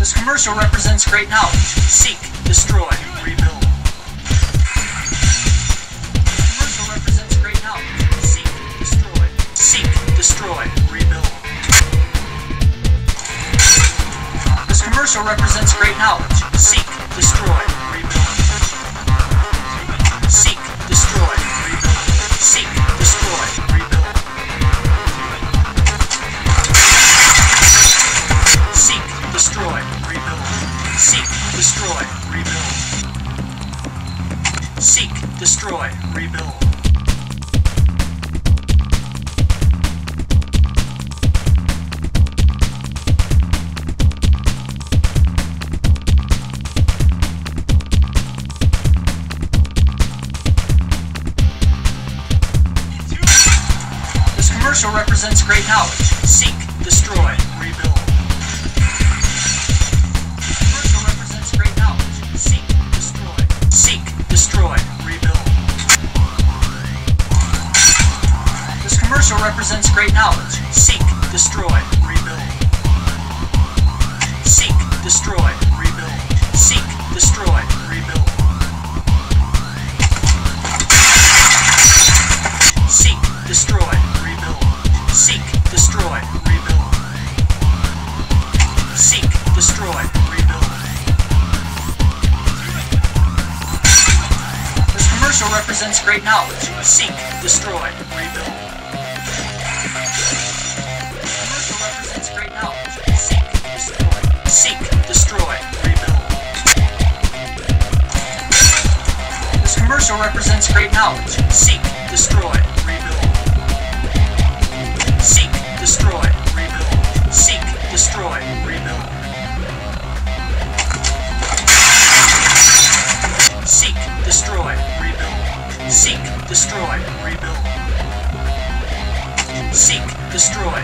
This commercial represents great knowledge. Seek, destroy, rebuild. This commercial represents great knowledge. Seek, destroy. Seek, destroy, rebuild. This commercial represents great knowledge. Seek, destroy, rebuild. Seek, destroy, rebuild. Seek, destroy, rebuild. Seek, destroy, rebuild. Seek, destroy, rebuild. Seek, destroy, rebuild. This commercial represents great knowledge. Seek, destroy, rebuild. This commercial represents great knowledge. Seek, destroy, rebuild. Seek, destroy, rebuild. Seek, destroy, rebuild. Seek, destroy, rebuild. Seek, destroy, rebuild. Seek, destroy, rebuild. This commercial represents great knowledge. Seek, destroy, rebuild. Seek, destroy, rebuild. This commercial represents great knowledge. Seek, destroy, rebuild. Seek, destroy, rebuild. Seek, destroy, rebuild. Seek, destroy, rebuild. Seek, destroy, rebuild. Seek, destroy,